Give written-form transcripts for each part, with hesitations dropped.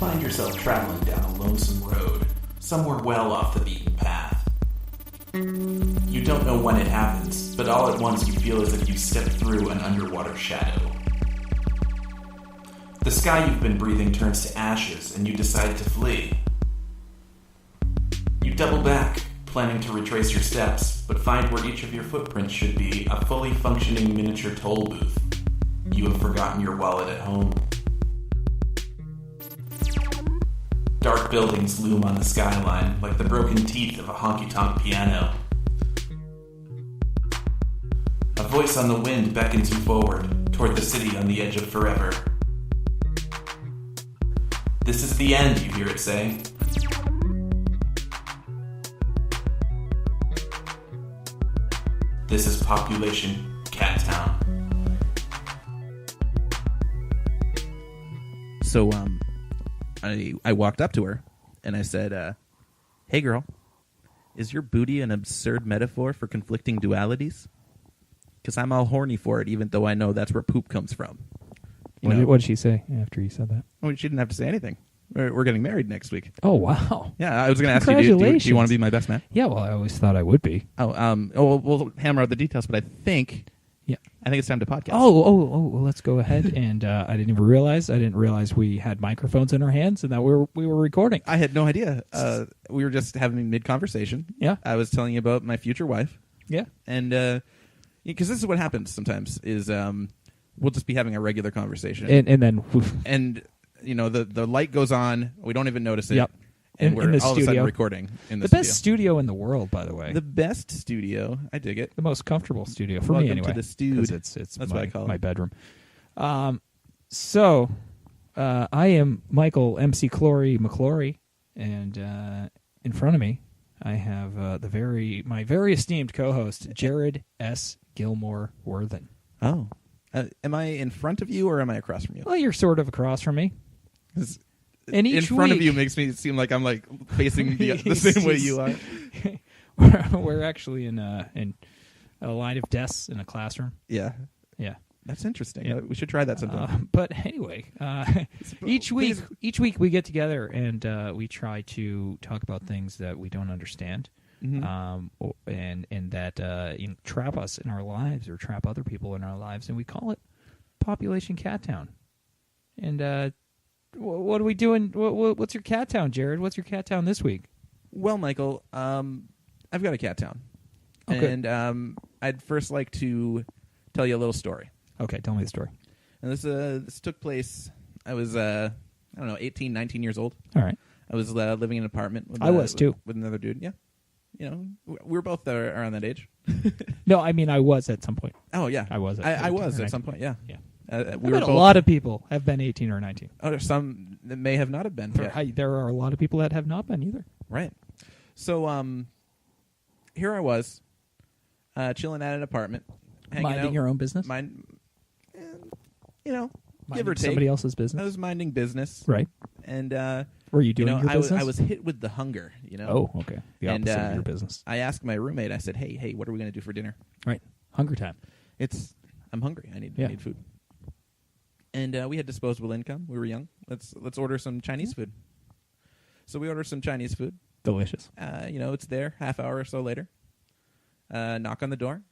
find yourself traveling down a lonesome road, somewhere well off the beaten path. You don't know when it happens, but all at once you feel as if you stepped through an underwater shadow. The sky you've been breathing turns to ashes, and you decide to flee. You double back, planning to retrace your steps, but find where each of your footprints should be a fully functioning miniature toll booth. You have forgotten your wallet at home. Dark buildings loom on the skyline like the broken teeth of a honky-tonk piano. A voice on the wind beckons you forward, toward the city on the edge of forever. This is the end, you hear it say. This is Population Cat Town. So, I walked up to her, and I said, hey, girl, is your booty an absurd metaphor for conflicting dualities? Because I'm all horny for it, even though I know that's where poop comes from. What did she say after you said that? Oh, she didn't have to say anything. We're getting married next week. Oh, wow. Yeah, I was going to ask you, do you want to be my best man? Yeah, well, I always thought I would be. We'll hammer out the details, but I think it's time to podcast. Well, let's go ahead. And I didn't realize we had microphones in our hands and that we were recording. I had no idea. We were just having mid-conversation. Yeah. I was telling you about my future wife. Yeah. And because this is what happens sometimes is we'll just be having a regular conversation. And then... And, the light goes on. We don't even notice it. Yep. And we're in all studio. of a sudden recording in the studio. Best studio in the world, by the way. The best studio. I dig it. The most comfortable studio for Welcome me, anyway. To the studio. It's That's my, what I call my it. bedroom. So, I am Michael MC Clory McClory, and in front of me, I have my very esteemed co-host, Jared S. Gilmore Worthen. Oh. Am I in front of you or am I across from you? Well, you're sort of across from me. And in front of you makes me seem like I'm like facing the same way you are. We're actually in a line of desks in a classroom. Yeah. Yeah. That's interesting. Yeah. We should try that sometime. But anyway, each week we get together and we try to talk about things that we don't understand, and that trap us in our lives or trap other people in our lives, and we call it Population Cat Town. And what are we doing? What's your cat town, Jared? What's your cat town this week? Well, Michael, I've got a cat town, and I'd first like to tell you a little story. Okay, tell me the story. And this took place. I was 18, 19 years old. All right. I was living in an apartment. I was too with another dude. Yeah, we were both around that age. No, I mean I was at some point. Oh yeah, I was. I was at some point. Yeah. Yeah. We were a lot of people have been 18 or 19. Oh, there's some that may have not have been. There are a lot of people that have not been either. Right. So here I was, chilling at an apartment, hanging minding out, your own business. Give or take. Somebody else's business. I was minding business. Right. And were you doing your business? I was hit with the hunger. Oh, okay. The opposite of your business. I asked my roommate. I said, "Hey, what are we going to do for dinner?" Right. Hunger time. I'm hungry. I need food. And we had disposable income. We were young. Let's order some Chinese food. So we order some Chinese food. Delicious. It's there. Half hour or so later. Knock on the door.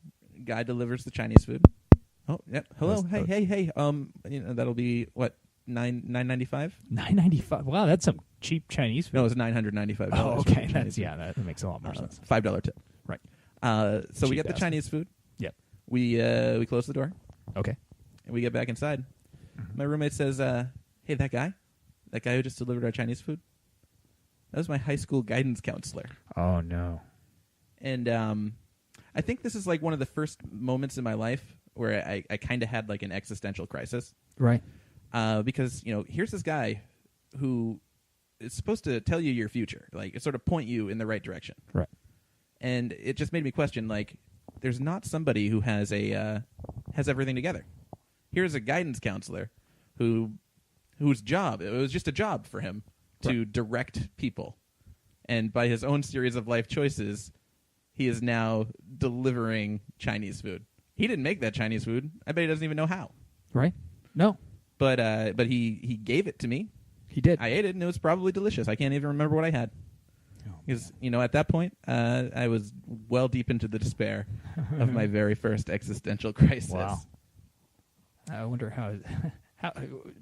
Guy delivers the Chinese food. Oh, yeah. Hello. Hey. That'll be what? $9.95. $9.95. Wow, that's some cheap Chinese food. No, it's $995. Oh, okay. That makes a lot more sense. $5 tip. Right. So cheap we get the Chinese food. Yep. We close the door. Okay. And we get back inside. My roommate says, "Hey, that guy who just delivered our Chinese food, that was my high school guidance counselor." Oh no. And I think this is like one of the first moments in my life where I kind of had like an existential crisis. Right. Because, here's this guy who is supposed to tell you your future, like sort of point you in the right direction. Right. And it just made me question, like, there's not somebody who has everything together. Here's a guidance counselor whose job, it was just a job for him to direct people. And by his own series of life choices, he is now delivering Chinese food. He didn't make that Chinese food. I bet he doesn't even know how. Right. No. But he gave it to me. He did. I ate it, and it was probably delicious. I can't even remember what I had. Because, at that point, I was well deep into the despair of my very first existential crisis. Wow. I wonder how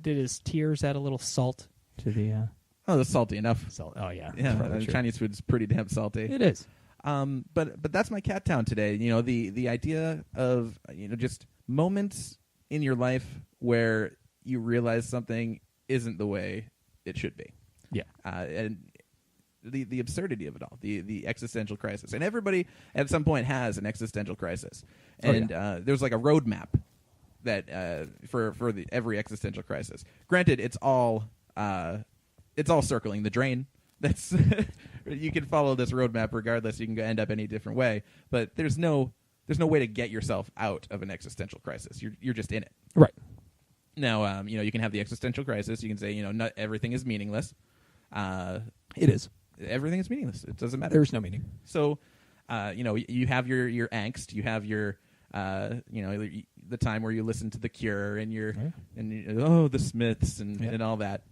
did his tears add a little salt to the Oh, that's salty enough. salt? Oh yeah, Yeah, probably true. Chinese food is pretty damn salty. It is. But that's my cat town today. The idea of just moments in your life where you realize something isn't the way it should be. Yeah. And the absurdity of it all, the existential crisis, and everybody at some point has an existential crisis, and there's like a roadmap that for every existential crisis. Granted, it's all circling the drain. That's you can follow this roadmap regardless. You can end up any different way, but there's no way to get yourself out of an existential crisis. You're just in it. Right. Now, you can have the existential crisis. You can say, not everything is meaningless. It is. Everything is meaningless. It doesn't matter. There's no meaning. So, you have your angst. You have your, the time where you listen to The Cure and the Smiths and all that.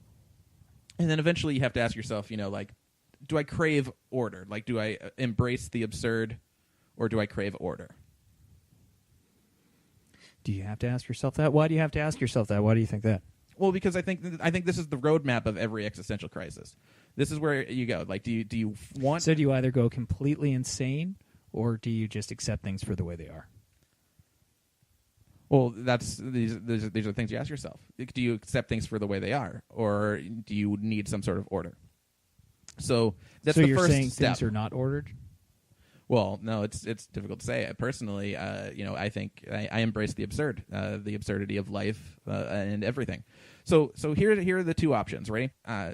And then eventually you have to ask yourself, do I crave order? Like, do I embrace the absurd, or do I crave order? Do you have to ask yourself that? Why do you have to ask yourself that? Why do you think that? Well, because I think this is the roadmap of every existential crisis. This is where you go. Like, do you want? So do you either go completely insane, or do you just accept things for the way they are? Well, these are things you ask yourself. Do you accept things for the way they are, or do you need some sort of order? So that's the you're first saying step. Things are not ordered? Well, no, it's difficult to say. Personally, I think I embrace the absurd, the absurdity of life and everything. So here are the two options. Ready?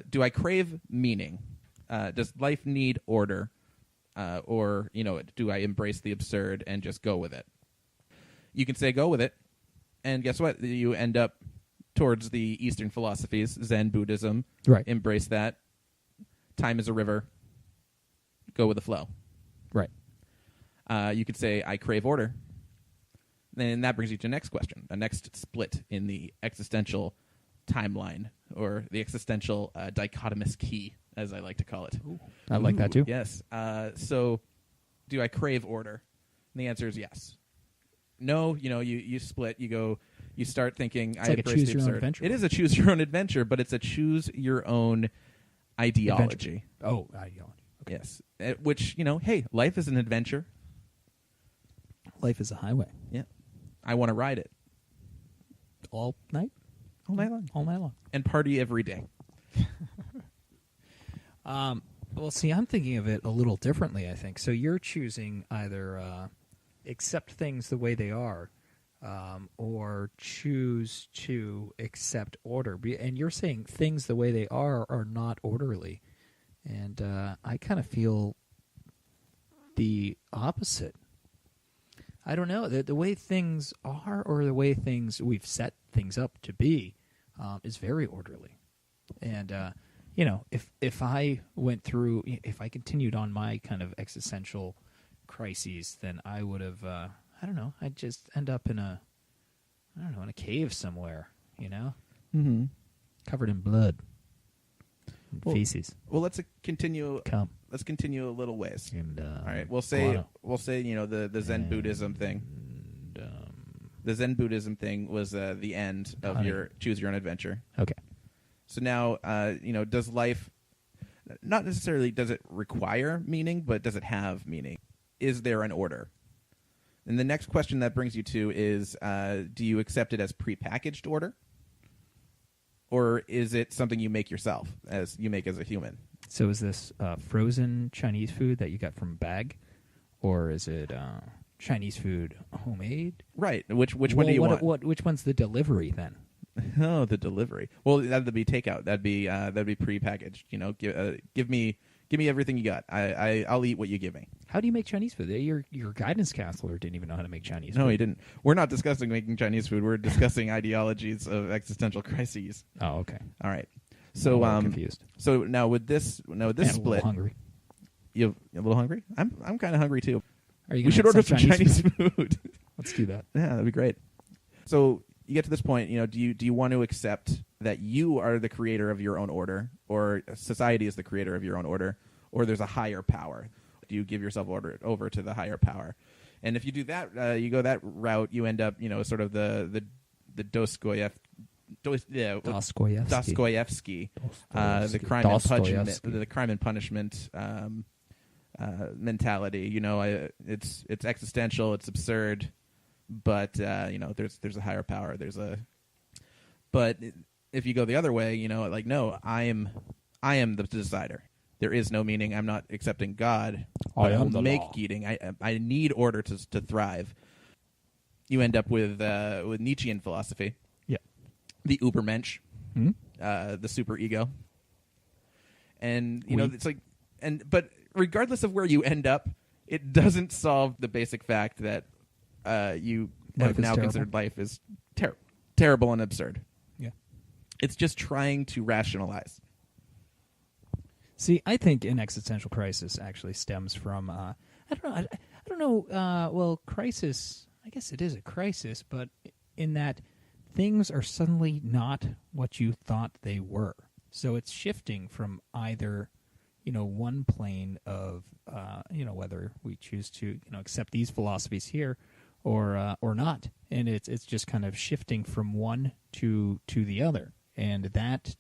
Do I crave meaning? Does life need order, or do I embrace the absurd and just go with it? You can say go with it, and guess what? You end up towards the Eastern philosophies, Zen Buddhism. Right. Embrace that. Time is a river. Go with the flow. Right. You could say, I crave order. Then that brings you to the next question, a next split in the existential timeline, or the existential dichotomous key, as I like to call it. Ooh, I like that too. Yes. So do I crave order? And the answer is yes. No, you split. You start thinking, it's I like a embrace choose the your own absurd. adventure. It is a choose your own adventure, but it's a choose your own ideology. Adventure. Oh, ideology. Okay. Yes. Which, hey, life is an adventure. Life is a highway. Yeah. I want to ride it. All night? All night long. All night long. And party every day. Well, see, I'm thinking of it a little differently, I think. So you're choosing either accept things the way they are, or choose to accept order. And you're saying things the way they are not orderly. And I kind of feel the opposite. I don't know. The way things are, or the way we've set things up to be, is very orderly. And, if I went through, if I continued on my kind of existential crises, then I would have, I'd just end up in a cave somewhere, Mm-hmm. covered in blood and feces. Well, let's continue. Come. Let's continue a little ways. And, all right. We'll say the Zen Buddhism thing. The Zen Buddhism thing was the end of your choose your own adventure. Okay. So now, does life, not necessarily does it require meaning, but does it have meaning? Is there an order? And the next question that brings you to is, do you accept it as prepackaged order? Or is it something you make yourself, as a human? So is this frozen Chinese food that you got from a bag? Or is it Chinese food homemade? Right. Which one do you want? Which one's the delivery then? Oh, the delivery. Well, that'd be takeout. That'd be prepackaged. Give me everything you got. I'll eat what you give me. How do you make Chinese food? Your guidance counselor didn't even know how to make Chinese food. No, he didn't. We're not discussing making Chinese food. We're discussing ideologies of existential crises. Oh, okay. All right. So I'm confused. So now with this split, I'm a little hungry. You're a little hungry? I'm kind of hungry too. Are you? We should order some Chinese food. Let's do that. Yeah, that'd be great. So you get to this point, do you want to accept that you are the creator of your own order, or society is the creator of your own order, or there's a higher power. Do you give yourself over to the higher power? And if you do that, you go that route, you end up, sort of the Dostoevsky, the crime and punishment mentality. It's existential, it's absurd, but there's a higher power. But if you go the other way, no, I am the decider. There is no meaning. I'm not accepting God. I am the make law. eating. I need order to thrive. You end up with Nietzschean philosophy. Yeah. The Ubermensch, Hmm? the super ego, and it's like, but regardless of where you end up, it doesn't solve the basic fact that you Life have is now terrible. considered life is terrible and absurd. Yeah. It's just trying to rationalize. See, I think an existential crisis actually stems from I don't know. Well, crisis. I guess it is a crisis, but in that things are suddenly not what you thought they were. So it's shifting from either, one plane of, whether we choose to, accept these philosophies here, or not, and it's just kind of shifting from one to the other, and that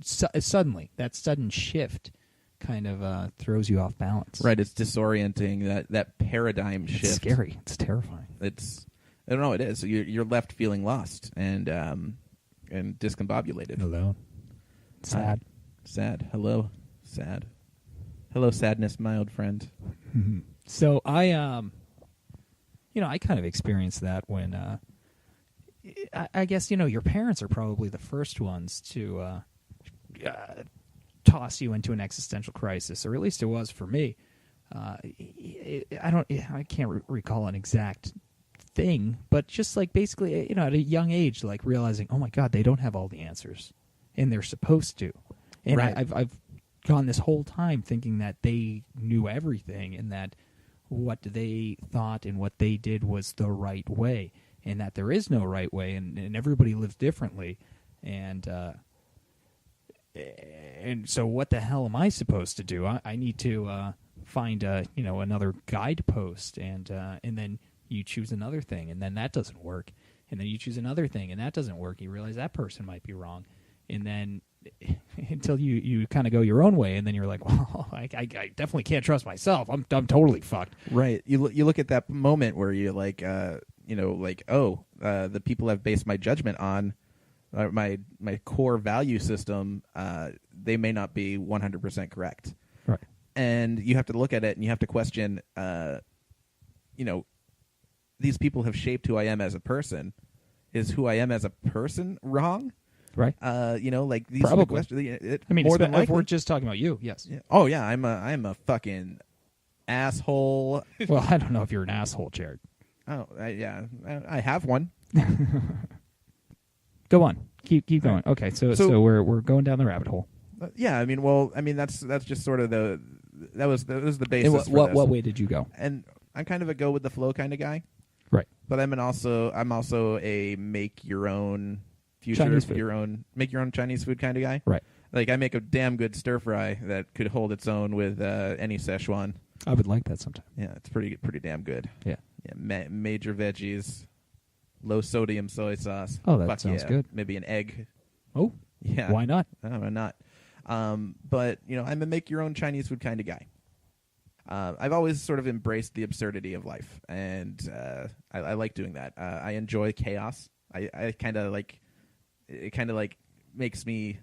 suddenly that sudden shift kind of throws you off balance. Right, it's disorienting. That paradigm shift. It's scary. It's terrifying. I don't know. It is. You're left feeling lost and discombobulated. Alone. Sad. Sad. Hello, sad. Hello, sadness, my old friend. So I I kind of experienced that when I guess your parents are probably the first ones to toss you into an existential crisis, or at least it was for me. I can't recall an exact thing, but just like basically, at a young age, like realizing, oh my God, they don't have all the answers, and they're supposed to. And Right. I've gone this whole time thinking that they knew everything, and that what they thought and what they did was the right way, and that there is no right way, and everybody lives differently, and so what the hell am I supposed to do? I need to find another guidepost, and then you choose another thing, and then that doesn't work, and then you choose another thing, and that doesn't work. You realize that person might be wrong, and then until you kind of go your own way, and then you're like, well, I definitely can't trust myself. I'm totally fucked. Right. You look at that moment where you the people I've based my judgment on, my core value system, they may not be 100% correct. Right. And you have to look at it and you have to question, these people have shaped who I am as a person. Is who I am as a person wrong? Right. These Probably. questions. I mean, more than if we're likely. just talking about you, yes. Yeah. Oh yeah, I'm a fucking asshole. Well, I don't know if you're an asshole, Jared. Oh I have one. Go on. Keep going. Okay, so we're going down the rabbit hole. That's just sort of that was the basis. And for this. what way did you go? And I'm kind of a go with the flow kind of guy, Right. but I'm also a make your own future, Chinese food. make your own Chinese food kind of guy. Right. Like I make a damn good stir fry that could hold its own with any Szechuan. I would like that sometime. Yeah, it's pretty damn good. Yeah. Yeah, major veggies, low sodium soy sauce. Oh, that Fuck sounds yeah. good. Maybe an egg. Oh, Yeah. why not? No, I'm not. But I'm a make your own Chinese food kind of guy. I've always sort of embraced the absurdity of life, and I like doing that. I enjoy chaos. I kind of like it. Kind of like makes me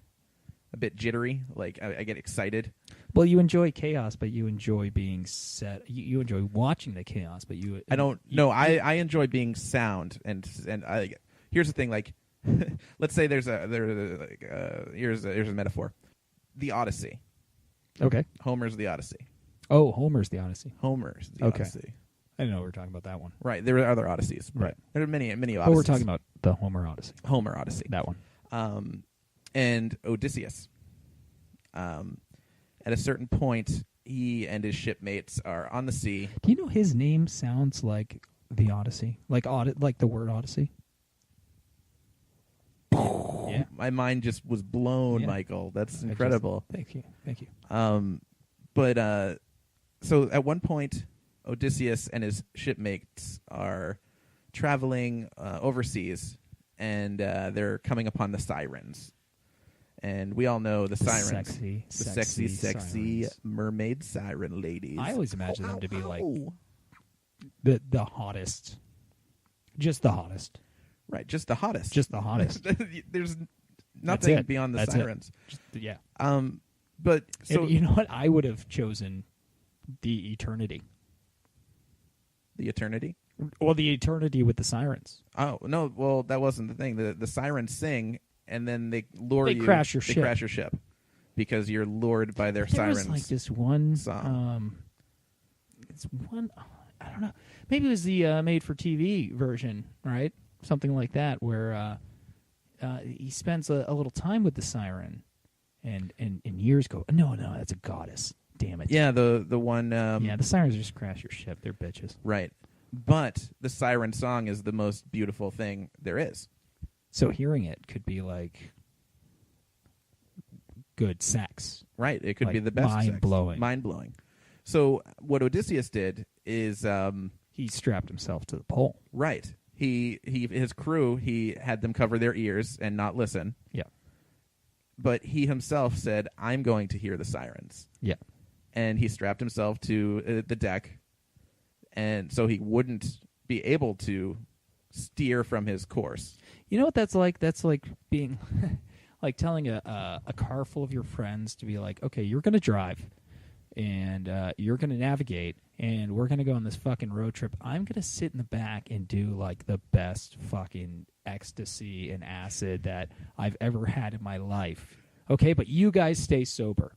a bit jittery. Like I get excited. Well, you enjoy chaos, but you enjoy being set. You enjoy watching the chaos, but you. I don't. No, I enjoy being sound, and I. Here's the thing. Like, let's say here's a metaphor. The Odyssey. Okay. Homer's The Odyssey. Oh, Homer's The Odyssey. Homer's The Okay. Odyssey. I didn't know we were talking about that one. Right. There are other Odysseys. Right. There are many Odysseys. Oh, we're talking about the Homer Odyssey. Homer Odyssey. That one. And Odysseus. At a certain point, he and his shipmates are on the sea. Do you know his name sounds like the Odyssey? Like the word Odyssey? Yeah. my mind just was blown, Yeah. Michael. That's incredible. Thank you. But so at one point, Odysseus and his shipmates are traveling overseas, and they're coming upon the sirens. And we all know the sirens, Sexy sexy sirens. mermaid siren ladies. I always imagine them to be like the hottest, just the hottest, right, just the hottest, just the hottest. There's That's nothing it. beyond the That's sirens. Yeah. But so And you know what? I would have chosen the eternity. the eternity. Well, the eternity with the sirens. Oh no! Well, that wasn't the thing. The sirens sing, and then they lure They you. crash your they ship. crash your ship because you're lured by their There sirens. was like this one song. It's one. I don't know. Maybe it was the made-for-TV version, right? Something like that, where he spends a little time with the siren, and years go. No, that's a goddess. Damn it. Yeah, the one. Yeah, the sirens just crash your ship. They're bitches. Right, but the siren song is the most beautiful thing there is. So hearing it could be like good sex. Right, it could Like be the best. mind-blowing. Mind blowing. So what Odysseus did is, He strapped himself to the pole. right. His crew, he had them cover their ears and not listen. Yeah. But he himself said, "I'm going to hear the sirens." Yeah. And he strapped himself to the deck, and so he wouldn't be able to steer from his course. You know what that's like? That's like being like telling a car full of your friends to be like, okay, you're going to drive and you're going to navigate and we're going to go on this fucking road trip. I'm going to sit in the back and do like the best fucking ecstasy and acid that I've ever had in my life. Okay, but you guys stay sober.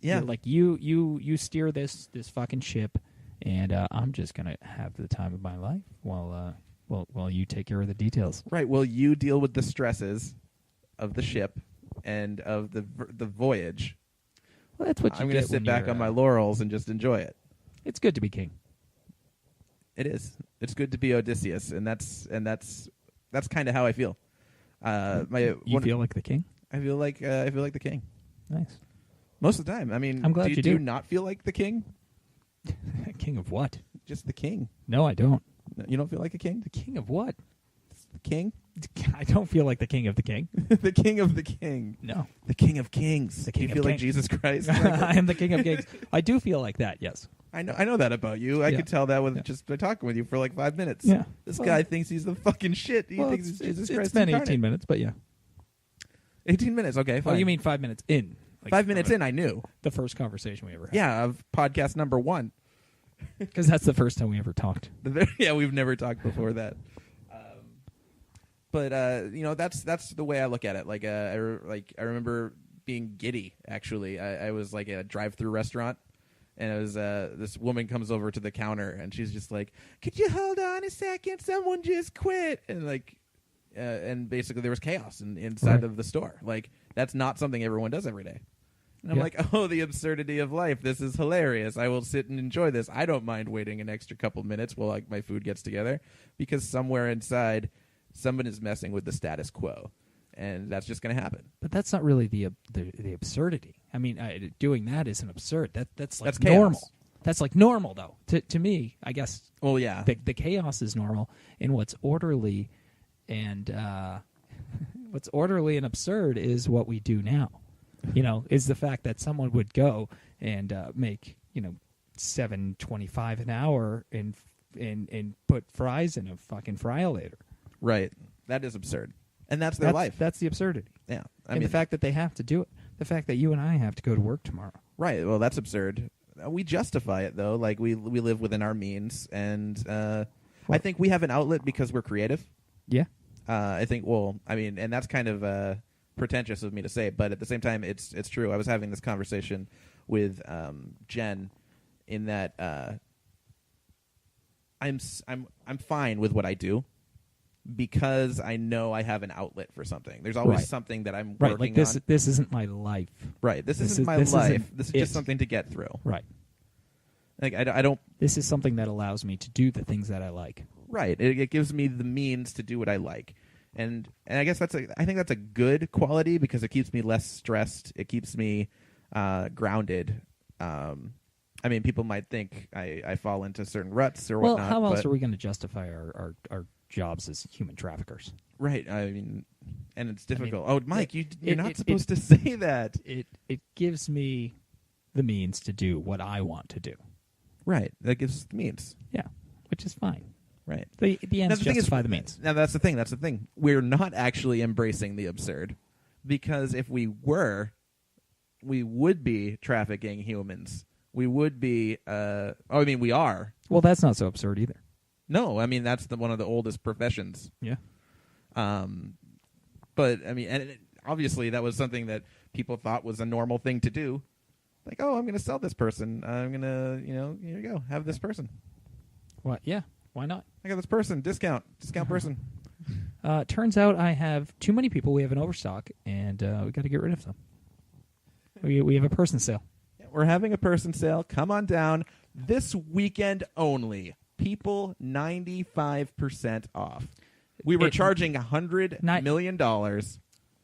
Yeah. You're like you steer this fucking ship and I'm just going to have the time of my life while you take care of the details. Right. Well, you deal with the stresses of the ship and of the voyage. Well, that's what you I'm get going to sit when back you're, on my laurels and just enjoy it. It's good to be king. It is. It's good to be Odysseus, and that's kind of how I feel. You feel like the king? I feel like the king Nice. most of the time. I mean, I'm glad do you do do. you not feel like the king? King of what? Just the king. No, I don't. No, you don't feel like a king? The king of what? The king? I don't feel like the king of the king. The king of the king. No. The king of kings. The king you of feel like kings. Jesus Christ? I am the king of kings. I do feel like that, yes. I know that about you. I Yeah. could tell that with Yeah. just by talking with you for like 5 minutes. Yeah. This Well- guy thinks he's the fucking shit. He thinks he's Jesus Christ. It's been incarnate. 18 minutes, but yeah. 18 minutes. Okay, fine. Oh, you mean 5 minutes in? Like, 5 minutes in? I knew. The first conversation we ever had. Yeah, of podcast number 1. Because that's the first time we ever talked. Yeah, we've never talked before that. But that's the way I look at it. Like I remember being giddy. Actually, I was like at a drive-through restaurant, and it was this woman comes over to the counter, and she's just like, "Could you hold on a second? Someone just quit." And and basically there was chaos inside Right. of the store. Like that's not something everyone does every day. And I'm Yeah. like, oh, the absurdity of life. This is hilarious. I will sit and enjoy this. I don't mind waiting an extra couple minutes while like my food gets together, because somewhere inside, someone is messing with the status quo, and that's just going to happen. But that's not really the absurdity. I mean, doing that isn't absurd. That's like That's chaos. normal. That's like normal, though. To me, I guess Well, yeah. the chaos is normal, and what's orderly and absurd is what we do now. Is the fact that someone would go and make $7.25 an hour and put fries in a fucking fryolator. Right. That is absurd. And that's their life. That's the absurdity. Yeah. And the fact that they have to do it. The fact that you and I have to go to work tomorrow. Right. Well, that's absurd. We justify it, though. Like, we live within our means. And I think we have an outlet because we're creative. Yeah. I think, and that's kind of pretentious of me to say, but at the same time, it's true. I was having this conversation with Jen in that I'm fine with what I do, because I know I have an outlet for something. There's always Right. something that I'm Right. working Like this. on. This isn't my life. Right. This this isn't is- my this life. isn't This is it. just something to get through. Right. Like I don't. This is something that allows me to do the things that I like. Right. It gives me the means to do what I like. And I guess I think that's a good quality because it keeps me less stressed. It keeps me grounded. I mean, people might think I fall into certain ruts or Well, whatnot. how else but, are we going to justify our jobs as human traffickers? right? I mean, and it's difficult. mean, oh, Mike, you're not it- supposed to say that. It gives me the means to do what I want to do. Right. That gives means. Yeah, which is fine. Right. The ends thing justify the means. Now that's the thing. That's the thing. We're not actually embracing the absurd, because if we were, we would be trafficking humans. We would be. I mean, we are. Well, that's not so absurd either. No, I mean that's one of the oldest professions. Yeah. But I mean, obviously that was something that people thought was a normal thing to do. Like, oh, I'm going to sell this person. I'm going to, here you go, have this person. What? Yeah. Why not? I got this person, discount person. Turns out I have too many people. We have an overstock, and we got to get rid of them. We have a person sale. Yeah, we're having a person sale. Come on down this weekend only. People 95% off. We were charging $100 million.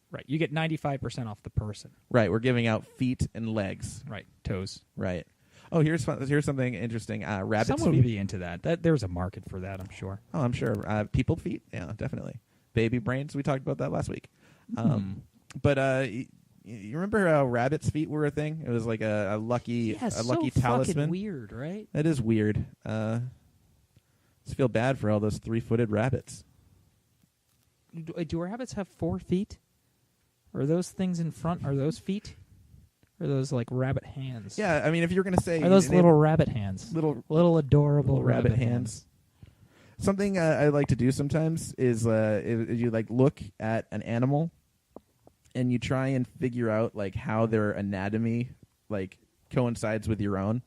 Right. You get 95% off the person. Right. We're giving out feet and legs. Right. Toes. Right. Oh, here's something interesting. Rabbit Someone feet. would be into that. There's a market for that, I'm sure. Oh, I'm sure. People feet. Yeah, definitely. Baby brains. We talked about that last week. But you remember how rabbit's feet were a thing? It was like a lucky lucky talisman. Fucking weird, right? That is weird. I just feel bad for all those 3-footed rabbits. Do rabbits have 4 feet? Are those things in front? Are those feet? Or are those like rabbit hands? Yeah, I mean, if you're going to say... Are those little rabbit hands? Little adorable rabbit hands. Something I like to do sometimes is if you like look at an animal and you try and figure out like how their anatomy like coincides with your own.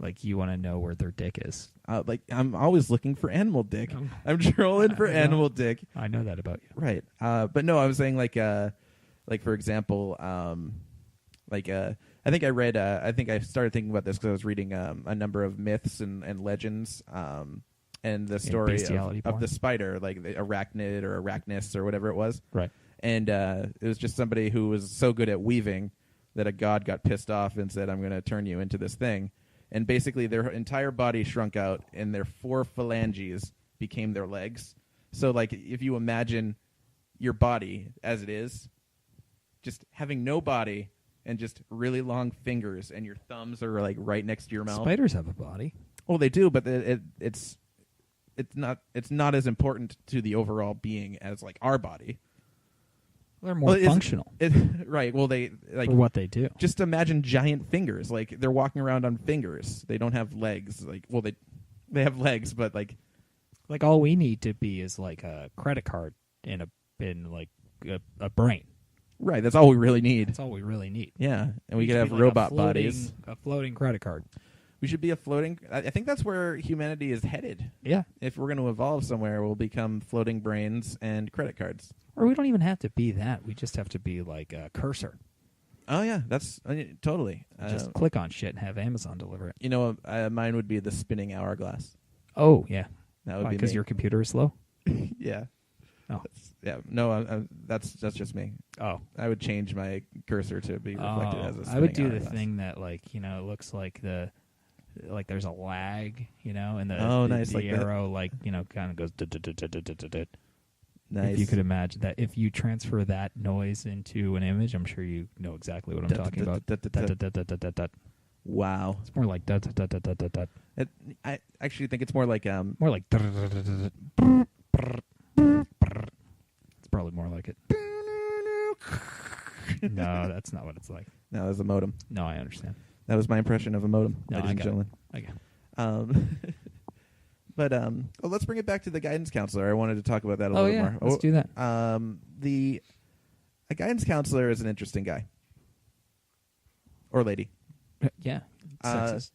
Like you want to know where their dick is. Like I'm always looking for animal dick. I'm trolling for animal dick. I know that about you. Right. But no, I was saying like for example, I think I started thinking about this because I was reading a number of myths and legends, and the story of the spider, like the arachnid or arachnus or whatever it was. Right. And it was just somebody who was so good at weaving that a god got pissed off and said, "I'm going to turn you into this thing." And basically, their entire body shrunk out, and their 4 phalanges became their legs. So, like, if you imagine your body as it is, just having no body and just really long fingers, and your thumbs are like right next to your mouth. Spiders have a body. Well, they do, but it's not as important to the overall being as like our body. They're more functional. Right. Well, they like for what they do. Just imagine giant fingers. Like they're walking around on fingers. They don't have legs. Like, well, they have legs, but like all we need to be is like a credit card and a brain. Right. That's all we really need. That's all we really need. Yeah, and we could have robot bodies. A floating credit card. We should be a floating. I think that's where humanity is headed. Yeah. If we're going to evolve somewhere, we'll become floating brains and credit cards. Or we don't even have to be that. We just have to be like a cursor. Oh, yeah. That's totally. Just click on shit and have Amazon deliver it. You know, mine would be the spinning hourglass. Oh, yeah. That would be because your computer is slow? Yeah. Oh. That's just me. Oh. I would change my cursor to be reflected as a spinning I would do hourglass. the thing that, like, it looks like there's a lag, and the arrow, kind of goes. Nice. If you could imagine that, if you transfer that noise into an image, I'm sure you know exactly what I'm talking about. Wow. It's more like I actually think it's more like more like. It's probably more like it. No, that's not what it's like. No, that was a modem. No, I understand. That was my impression of a modem, No, ladies and gentlemen. Okay. But let's bring it back to the guidance counselor. I wanted to talk about that a little bit more. Let's do that. A guidance counselor is an interesting guy or lady. Yeah, sexist.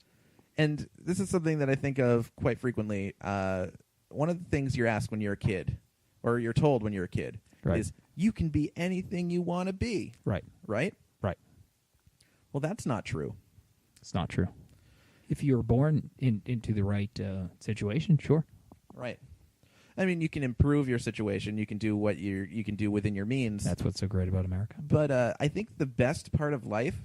And this is something that I think of quite frequently. One of the things you're asked when you're a kid, or you're told when you're a kid, is you can be anything you want to be. Right. Right? Right. Well, that's not true. It's not true. If you were born into the right situation, sure. Right. I mean, you can improve your situation. You can do what you can do within your means. That's what's so great about America. But I think the best part of life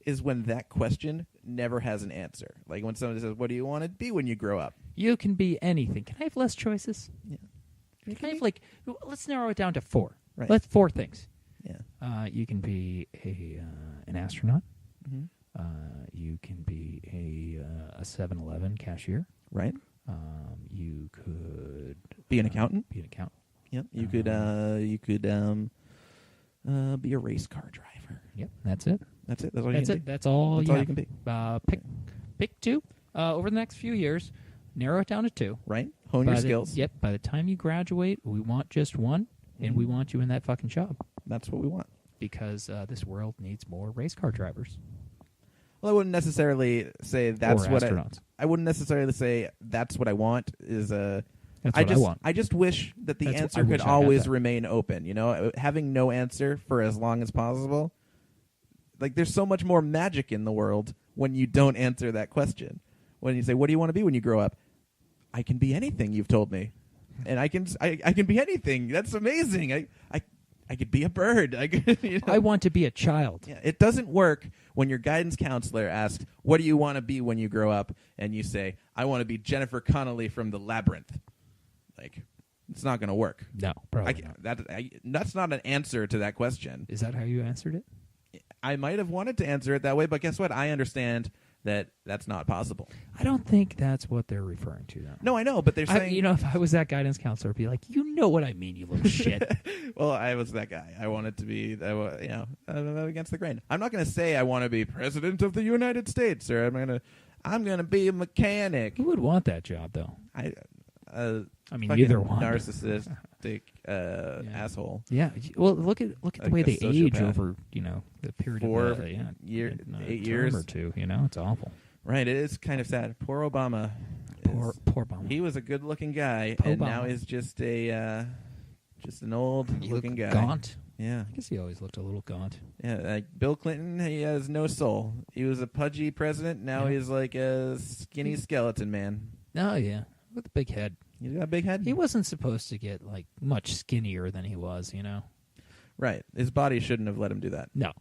is when that question never has an answer. Like when someone says, "What do you want to be when you grow up?" You can be anything. Can I have less choices? Yeah. Can I have let's narrow it down to 4. Right. Let's 4 things. Yeah. You can be an astronaut. Mm-hmm. You can be a 7-Eleven cashier. Right. You could Be an accountant. Be an accountant. Yep. You could be a race car driver. Yep. That's it. That's it. That's all That's you it. can be. That's all. That's all you can be. Pick 2 over the next few years. Narrow it down to 2. Right. Hone your skills. Yep. By the time you graduate, we want just 1, and we want you in that fucking job That's what we want. because this world needs more race car drivers. Well, I wouldn't necessarily say that's Or what astronauts. I wouldn't necessarily say that's what I want. That's what I want. I just wish that the That's what I answer wish could I had always that. remain open. You know, having no answer for as long as possible. Like, there's so much more magic in the world when you don't answer that question. When you say, "What do you want to be when you grow up?" I can be anything you've told me, and I can be anything. That's amazing. I could be a bird. I want to be a child. Yeah, it doesn't work when your guidance counselor asks, "What do you want to be when you grow up?" and you say, "I want to be Jennifer Connelly from The Labyrinth." Like, it's not going to work. No, probably not. That's not an answer to that question. Is that how you answered it? I might have wanted to answer it that way, but guess what? I understand that that's not possible. I don't think that's what they're referring to, though. No, I know, but they're saying... if I was that guidance counselor, I'd be like, you know what I mean, you little shit. Well, I was that guy. I wanted to be, against the grain. I'm not going to say I want to be president of the United States, or I'm going to be a mechanic. Who would want that job, though? I mean, neither one. Narcissistic asshole. Yeah. Well, look at the way a they age sociopath. over the period 4 of 8 term years or 2. It's awful. Right. It is kind of sad. Poor Obama. Poor Obama. He was a good-looking guy, and Obama. now he's just an old-looking guy. Gaunt. Yeah. I guess he always looked a little gaunt. Yeah. Like Bill Clinton, he has no soul. He was a pudgy president. Now he's like a skinny skeleton man. Oh yeah, with a big head. He's got a big head. He wasn't supposed to get much skinnier than he was. Right. His body shouldn't have let him do that. No.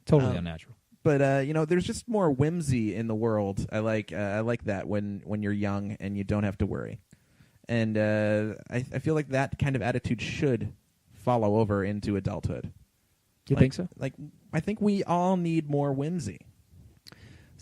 Totally unnatural. But there's just more whimsy in the world. I like that when you're young and you don't have to worry. And I feel like that kind of attitude should follow over into adulthood. You think so? I think we all need more whimsy.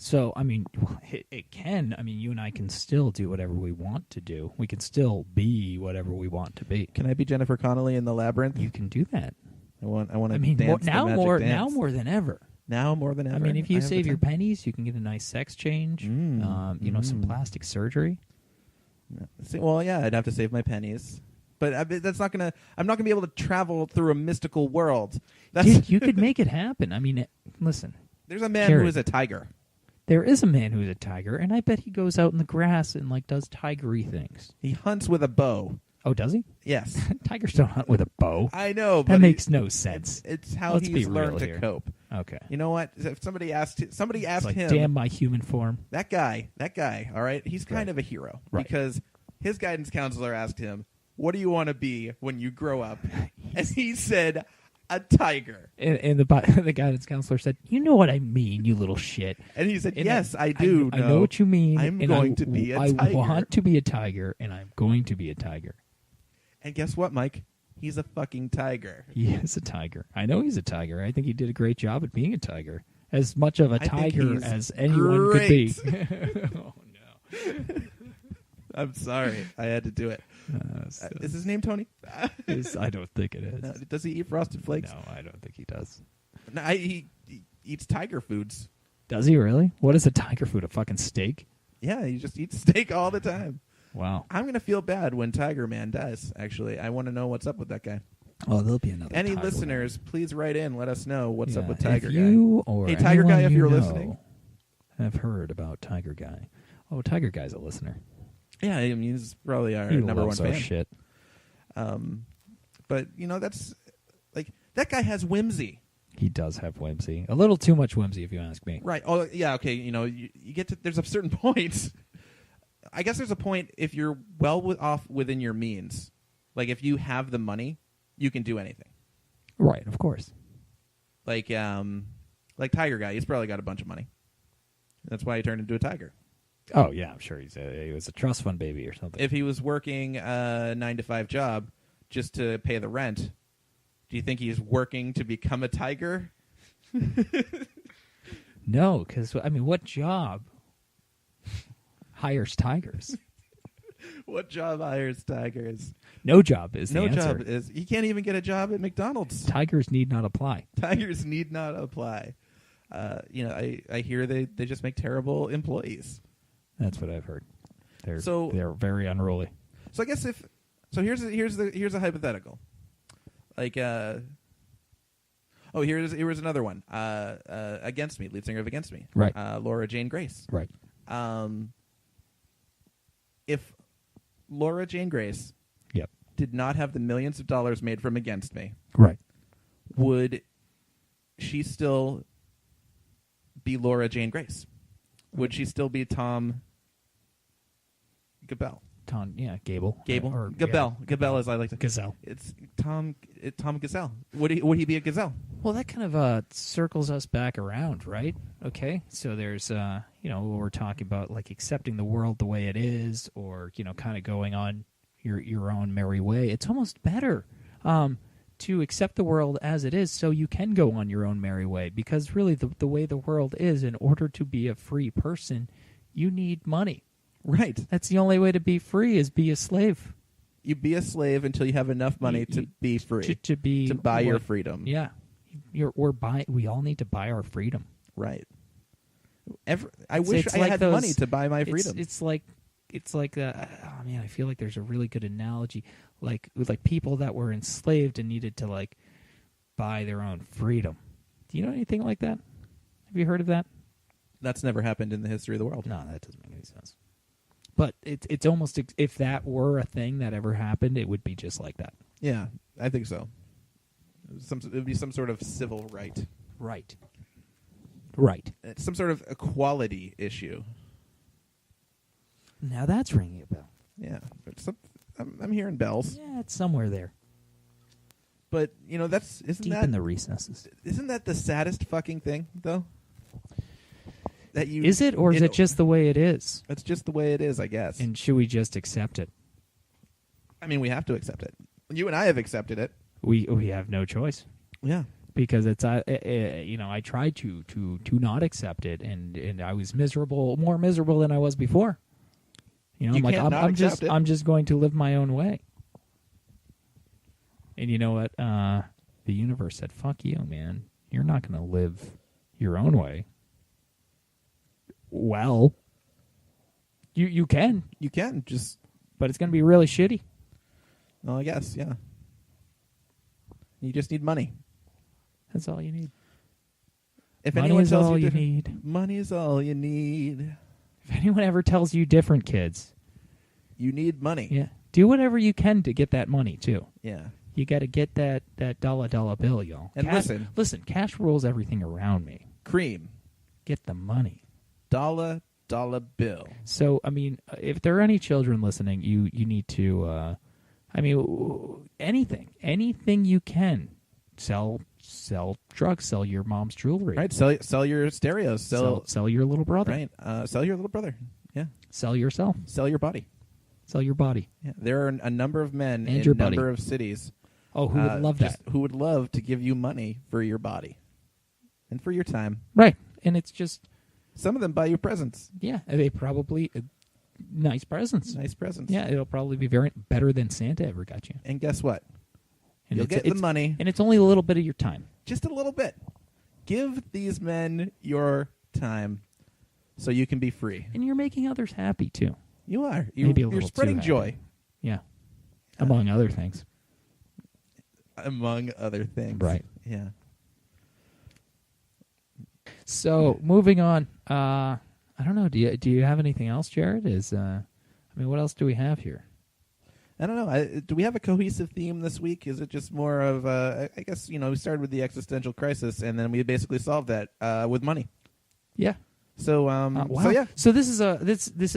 So, I mean, it can. I mean, you and I can still do whatever we want to do. We can still be whatever we want to be. Can I be Jennifer Connelly in The Labyrinth? You can do that. I want to I mean, dance now the magic more dance. now more than ever. Now more than ever. I mean, if you have the save your time. pennies, you can get a nice sex change. Some plastic surgery. Well, yeah, I'd have to save my pennies. But that's not gonna. I'm not gonna be able to travel through a mystical world. Dude, you could make it happen. I mean, listen. There's a man Jared. who is a tiger. There is a man who's a tiger, and I bet he goes out in the grass and does tigery things. He hunts with a bow. Oh, does he? Yes, Tigers don't hunt with a bow. I know. But That makes no sense. It's how Let's be he's learned real to here. cope. Okay. You know what? If somebody asked It's him, damn my human form. that guy, all right, he's kind of a hero Right. because his guidance counselor asked him, "What do you want to be when you grow up?" And he said, "A tiger." And the guidance counselor said, "You know what I mean, you little shit." And he said, And "Yes, I do. I know what you mean. I'm and going to be a I tiger." want to be a tiger, and I'm going to be a tiger. And guess what, Mike? He's a fucking tiger. He is a tiger. I know he's a tiger. I think he did a great job at being a tiger. As much of a I think tiger he's as anyone could be. Oh, no. I'm sorry. I had to do it. Is his name Tony? I don't think it is. No, does he eat Frosted Flakes? No, I don't think he does. No, he eats tiger foods. Does he really? What is a tiger food? A fucking steak? Yeah, he just eats steak all the time. Wow. I'm going to feel bad when Tiger Man dies, actually. I want to know what's up with that guy. Oh, there'll be another Any Tiger listeners, please write in. Let us know what's up Yeah, with Tiger if Guy. you or Hey, Tiger anyone Guy, if you you're know listening. have heard about Tiger Guy. Oh, Tiger Guy's a listener. Yeah, I mean, he's probably our He number loves one our fan. shit. But, that's like, that guy has whimsy. He does have whimsy. A little too much whimsy, if you ask me. Right. Oh, yeah, okay. You get to, there's a certain point. I guess there's a point if you're well off within your means. Like if you have the money, you can do anything. Right, of course. Like Tiger Guy, he's probably got a bunch of money. That's why he turned into a tiger. Oh, yeah, I'm sure he was a trust fund baby or something. If he was working a 9-to-5 job just to pay the rent, do you think he's working to become a tiger? No, because, I mean, what job hires tigers? What job hires tigers? No job is the No answer. job is. He can't even get a job at McDonald's. Tigers need not apply. Tigers need not apply. I hear they just make terrible employees. That's what I've heard. They're very unruly. So I guess here's a hypothetical. Like here's another one. Against Me, lead singer of Against Me. Right. Laura Jane Grace. Right. If Laura Jane Grace Yep. did not have the millions of dollars made from Against Me, Right. would she still be Laura Jane Grace? Would she still be Tom Gabel? Gable. Or Gabel. Gabel, as I like to. Gazelle. It's Tom Gazelle. Would he be a gazelle? Well, that kind of circles us back around, right? Okay, so there's we're talking about like accepting the world the way it is, or kind of going on your own merry way. It's almost better to accept the world as it is, so you can go on your own merry way. Because really, the way the world is, in order to be a free person, you need money. Right. That's the only way to be free, is be a slave. You be a slave until you have enough money to be free. To buy your freedom. Yeah. We all need to buy our freedom. Right. I wish I had money to buy my freedom. It's like oh man, I feel like there's a really good analogy, like people that were enslaved and needed to like buy their own freedom. Do you know anything like that? Have you heard of that? That's never happened in the history of the world. No, that doesn't make any sense. But it's almost, if that were a thing that ever happened, it would be just like that. Yeah, I think so. It would be some sort of civil right. Right. It's some sort of equality issue. Now that's ringing a bell. Yeah, but I'm hearing bells. Yeah, it's somewhere there. But isn't Deep that in the recesses. Isn't that the saddest fucking thing though? Is it, or is it just the way it is? It's just the way it is, I guess. And should we just accept it? I mean, we have to accept it. You and I have accepted it. We have no choice. Yeah. Because it's I tried to not accept it, and I was more miserable than I was before. I'm like, I'm just going to live my own way. And you know what? The universe said, "Fuck you, man. You're not going to live your own way." Well, you can, but it's going to be really shitty. Well, I guess, yeah. You just need money. That's all you need. If money anyone is tells all you you need. Money is all you need. If anyone ever tells you different, kids, you need money. Yeah, do whatever you can to get that money too. Yeah, you got to get that dollar bill, y'all. And listen, cash rules everything around me. Cream, get the money. Dollar bill. So, I mean, if there are any children listening, you need to, anything you can. Sell drugs, sell your mom's jewelry. Right, sell your stereos. Sell your little brother. Right, sell your little brother. Yeah. Sell yourself. Sell your body. Sell your body. Yeah. There are a number of men and in a number of cities. Oh, who would love that? Who would love to give you money for your body and for your time. Right, and it's just... Some of them buy you presents. Yeah, they probably nice presents. Nice presents. Yeah, it'll probably be better than Santa ever got you. And guess what? And you'll get the money. And it's only a little bit of your time. Just a little bit. Give these men your time so you can be free. And you're making others happy, too. You are. You're spreading joy. Yeah. Among other things. Among other things. Right. Yeah. So moving on, I don't know. Do you have anything else, Jared? What else do we have here? I don't know. Do we have a cohesive theme this week? Is it just more of I guess we started with the existential crisis and then we basically solved that with money. Yeah. So Wow. so yeah. So this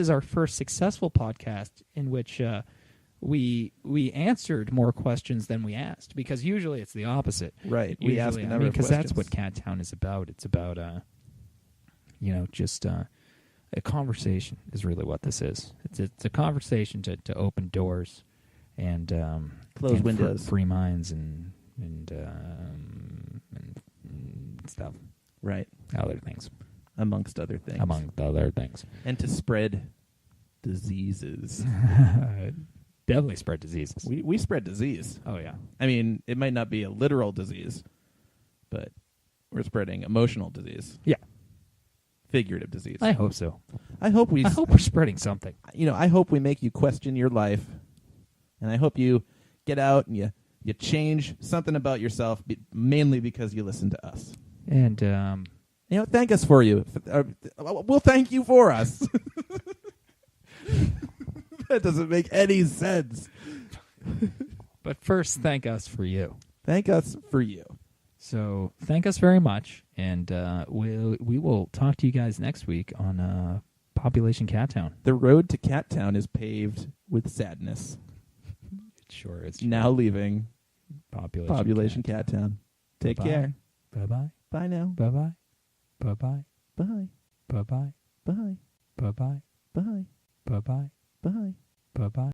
is our first successful podcast in which we answered more questions than we asked, because usually it's the opposite. Right. We ask a number of because that's questions. what Cat Town is about. It's about just a conversation is really what this is. It's a conversation to open doors and Close and windows. for free minds and stuff. Right. Other things. Amongst other things. Among the other things. And to spread diseases. Definitely spread diseases. We spread disease. Oh, yeah. I mean, it might not be a literal disease, but we're spreading emotional disease. Yeah. Figurative disease. I hope so. I hope I hope we're spreading something. I hope we make you question your life, and I hope you get out and you change something about yourself, mainly because you listen to us. And Thank us for you. We'll thank you for us. That doesn't make any sense. but first, thank us for you. Thank us for you. So thank us very much, and we will talk to you guys next week on Population Cat Town. The road to Cat Town is paved with sadness. Sure is. Now leaving Population Cat Town. Take Bye-bye. care. Bye-bye. Bye now. Bye-bye. Bye-bye. Bye. Bye-bye. Bye. Bye-bye. Bye. Bye-bye. Bye. Bye-bye.